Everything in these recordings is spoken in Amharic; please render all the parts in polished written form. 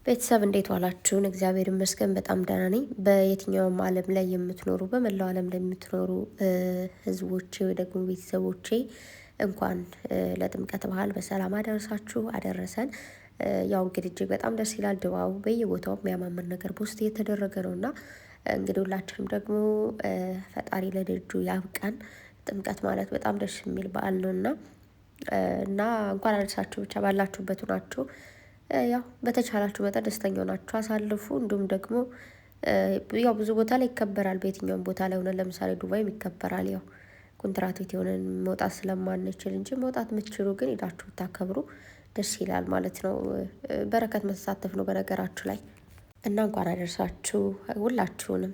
ቤተሰብ እንዴት ዋላችሁን? እግዚአብሔር ይመስገን በጣም ደህና ነኝ። በየትኛውም ዓለም ላይ የምትኖሩ በመላው ዓለም ላይ የምትኖሩ ህዝቦቼ ወይ ደግሞ ቤተሰቦቼ እንኳን ለጥምቀት በዓል በሰላም አደረሳችሁ አደረሰን። ያው እንግዲህ እጅግ በጣም ደስ ይላል ድባቡ በየቦታው የሚያማምር ነገር ፖስት እየተደረገ ነው እና እንግዲህ ሁላችንም ደግሞ ፈጣሪ ለደጁ ያብቃን። ጥምቀት ማለት በጣም ደስ የሚል በዓል ነው እና እንኳን አደረሳችሁ ብቻ ባላችሁበት ናችሁ። ያው በተቻላችሁ መጠን ደስተኛ ሆናችሁ አሳልፉ። እንዲሁም ደግሞ ያው ብዙ ቦታ ላይ ይከበራል። በየትኛውም ቦታ ላይ ሆነን ለምሳሌ ዱባይም ይከበራል። ያው ኮንትራት ቤት የሆነን መውጣት ስለማንችል እንጂ መውጣት የምትችሉ ግን ሄዳችሁ ብታከብሩ ደስ ይላል ማለት ነው። በረከት መሳተፍ ነው በነገራችሁ ላይ እና እንኳን አደርሳችሁ ሁላችሁንም።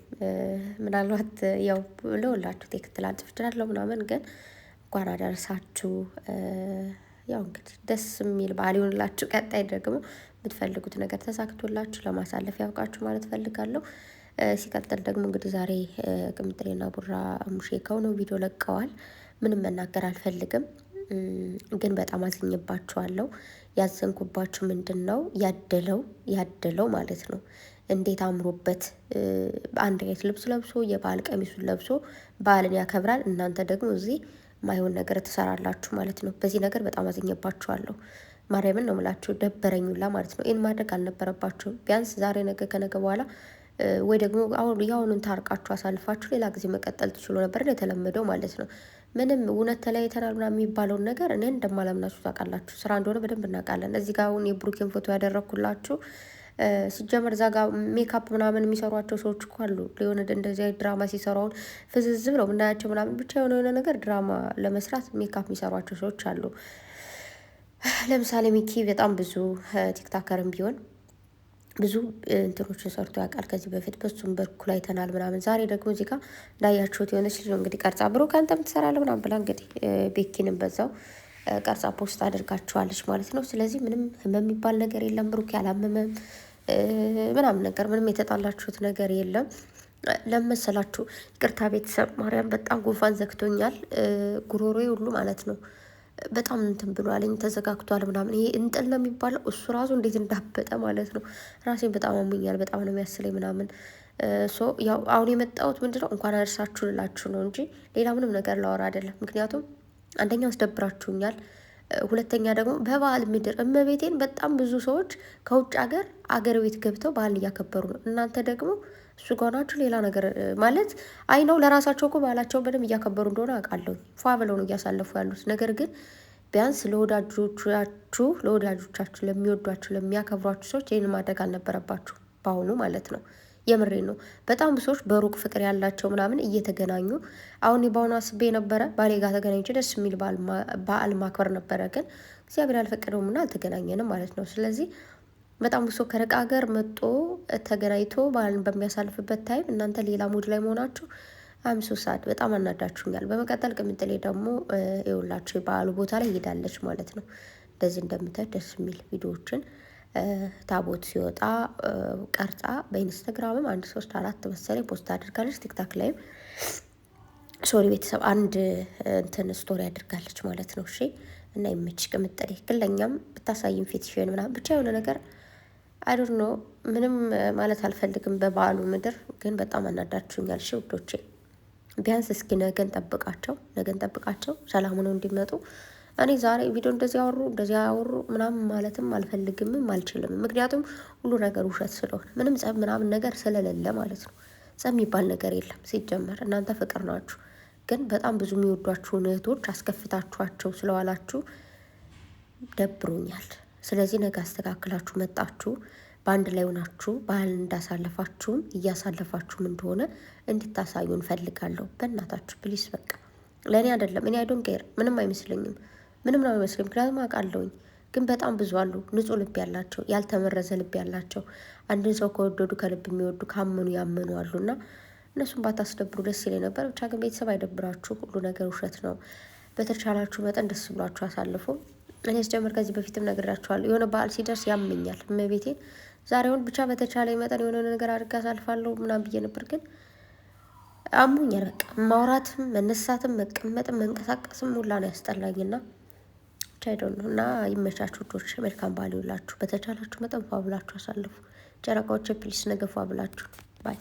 ምናልባት ያው ለሁላችሁ ቴክስት ላጽፍ እችላለሁ ምናምን ግን እንኳን አደረሳችሁ። ያው እንግዲህ ደስ የሚል በዓል ይሁንላችሁ። ቀጣይ ደግሞ የምትፈልጉት ነገር ተሳክቶላችሁ ለማሳለፍ ያውቃችሁ ማለት ፈልጋለሁ። ሲቀጥል ደግሞ እንግዲህ ዛሬ ቅምጥሌና ቡራ ሙሼ ከሆነው ቪዲዮ ለቀዋል። ምንም መናገር አልፈልግም፣ ግን በጣም አዝኜባችኋለሁ። ያዘንኩባችሁ ምንድን ነው ያደለው ማለት ነው። እንዴት አምሮበት አንድ አይነት ልብስ ለብሶ የባህል ቀሚሱን ለብሶ በዓልን ያከብራል። እናንተ ደግሞ እዚህ ማይሆን ነገር ትሰራላችሁ ማለት ነው። በዚህ ነገር በጣም አዝኜባችኋለሁ። ማርያምን ነው የምላችሁ፣ ደበረኙላ ማለት ነው። ይህን ማድረግ አልነበረባችሁም። ቢያንስ ዛሬ ነገ ከነገ በኋላ ወይ ደግሞ የአሁኑን ታርቃችሁ አሳልፋችሁ ሌላ ጊዜ መቀጠል ትችሉ ነበር፣ የተለመደው ማለት ነው። ምንም እውነት ተለያይተናል ምናምን የሚባለውን ነገር እኔ እንደማላምናችሁ ታውቃላችሁ። ስራ እንደሆነ በደንብ እናውቃለን። እዚህ ጋር አሁን የብሩኬን ፎቶ ያደረግኩላችሁ ሲጀመር እዛ ጋር ሜካፕ ምናምን የሚሰሯቸው ሰዎች እኮ አሉ። ሊሆን እንደዚህ አይነት ድራማ ሲሰሩ አሁን ፍዝዝ ብለው ምናያቸው ምናምን ብቻ የሆነ ነገር ድራማ ለመስራት ሜካፕ የሚሰሯቸው ሰዎች አሉ። ለምሳሌ ሚኪ በጣም ብዙ ቲክታከርም ቢሆን ብዙ እንትኖችን ሰርቶ ያውቃል ከዚህ በፊት በሱም በኩል አይተናል ምናምን። ዛሬ ደግሞ እዚህ ጋር እንዳያችሁት የሆነች ልጅ ነው እንግዲህ ቀርጻ ብሩክ አንተም ትሰራለህ ምናምን ብላ እንግዲህ ቤኪንም በዛው ቀርጻ ፖስት አድርጋችኋለች ማለት ነው። ስለዚህ ምንም ህመም የሚባል ነገር የለም። ብሩክ ያላመመም ምናምን ነገር ምንም የተጣላችሁት ነገር የለም። ለመሰላችሁ ይቅርታ ቤተሰብ ማርያም በጣም ጉንፋን ዘግቶኛል። ጉሮሮዬ ሁሉ ማለት ነው በጣም እንትን ብሏልኝ ተዘጋግቷል ምናምን። ይሄ እንጥል ነው የሚባለው እሱ ራሱ እንዴት እንዳበጠ ማለት ነው። ራሴን በጣም አሞኛል። በጣም ነው የሚያስለኝ ምናምን። ያው አሁን የመጣሁት ምንድነው እንኳን አደርሳችሁ ልላችሁ ነው እንጂ ሌላ ምንም ነገር ላወራ አይደለም። ምክንያቱም አንደኛ አስደብራችሁኛል፣ ሁለተኛ ደግሞ በበዓል ምድር እመቤቴን በጣም ብዙ ሰዎች ከውጭ አገር ቤት ገብተው በዓልን እያከበሩ ነው። እናንተ ደግሞ እሱ ጋር ናችሁ ሌላ ነገር ማለት አይ ነው። ለራሳቸው እኮ በዓላቸውን በደንብ እያከበሩ እንደሆነ አውቃለሁ። ፏ ብለው ነው እያሳለፉ ያሉት። ነገር ግን ቢያንስ ለወዳጆቻችሁ ለሚወዷችሁ ለሚያከብሯችሁ ሰዎች ይህን ማድረግ አልነበረባችሁ በአሁኑ ማለት ነው። የምሬን ነው። በጣም ብዙዎች በሩቅ ፍቅር ያላቸው ምናምን እየተገናኙ አሁን በአሁኑ አስቤ ነበረ ባሌ ጋር ተገናኝቼ ደስ የሚል በዓል ማክበር ነበረ፣ ግን እግዚአብሔር ያልፈቀደውም እና አልተገናኘንም ማለት ነው። ስለዚህ በጣም ብዙ ከርቅ ሀገር መጦ ተገናኝቶ በዓልን በሚያሳልፍበት ታይም እናንተ ሌላ ሙድ ላይ መሆናችሁ አምሶ ሰዓት በጣም አናዳችሁኛል። በመቀጠል ቅምጥሌ ደግሞ የውላችሁ የበዓሉ ቦታ ላይ ሄዳለች ማለት ነው። እንደዚህ እንደምታይ ደስ የሚል ቪዲዮዎችን ታቦት ሲወጣ ቀርጻ በኢንስታግራምም 1 3 4 መሰለኝ ፖስት አድርጋለች። ቲክታክ ላይም ሶሪ ቤተሰብ አንድ እንትን ስቶሪ አድርጋለች ማለት ነው። እሺ እና ይመችሽ ቅምጥሌ። ግን ለእኛም ብታሳይም ፊትሽን ምናምን ብቻ የሆነ ነገር አይዶን ነው። ምንም ማለት አልፈልግም በበዓሉ ምድር ግን በጣም አናዳችሁኛል። እሺ ውዶቼ ቢያንስ እስኪ ነገን ጠብቃቸው ሰላም ነው እንዲመጡ። እኔ ዛሬ ቪዲዮ እንደዚህ ያወሩ ምናምን ማለትም አልፈልግምም አልችልም። ምክንያቱም ሁሉ ነገር ውሸት ስለሆነ ምንም ጸብ ምናምን ነገር ስለሌለ ማለት ነው። ጸብ የሚባል ነገር የለም ሲጀመር። እናንተ ፍቅር ናችሁ፣ ግን በጣም ብዙ የሚወዷችሁን እህቶች አስከፍታችኋቸው ስለዋላችሁ ደብሮኛል። ስለዚህ ነገ አስተካክላችሁ መጣችሁ በአንድ ላይ ሆናችሁ ባህል እንዳሳለፋችሁም እያሳለፋችሁም እንደሆነ እንድታሳዩ እንፈልጋለሁ። በእናታችሁ ፕሊስ። በቃ ለእኔ አይደለም እኔ አይዶን ኬር ምንም አይመስለኝም። ምንም ነው አይመስለኝ። ምክንያቱም አውቃለሁኝ። ግን በጣም ብዙ አሉ ንጹሕ ልብ ያላቸው ያልተመረዘ ልብ ያላቸው አንድን ሰው ከወደዱ ከልብ የሚወዱ ካመኑ ያመኑ አሉና እነሱም ባታስደብሩ ደስ ይለኝ ነበር። ብቻ ግን ቤተሰብ አይደብራችሁ። ሁሉ ነገር ውሸት ነው። በተቻላችሁ መጠን ደስ ብሏችሁ አሳልፉ። እኔ ስጀምር ከዚህ በፊትም ነግራችኋለሁ። የሆነ በዓል ሲደርስ ያመኛል እመቤቴን። ዛሬውን ብቻ በተቻለ መጠን የሆነ ነገር አድርጌ አሳልፋለሁ ምናምን ብዬ ነበር፣ ግን አሙኛል። በቃ ማውራትም መነሳትም መቀመጥም መንቀሳቀስም ሁላ ነው ያስጠላኝና ብቻ አይደው ነው እና ይመቻችሁ ውዶች። መልካም በዓል ይውላችሁ። በተቻላችሁ መጠን ፏ ብላችሁ አሳልፉ። ጨረቃዎች ፕሊስ ነገ ፏ ብላችሁ ባይ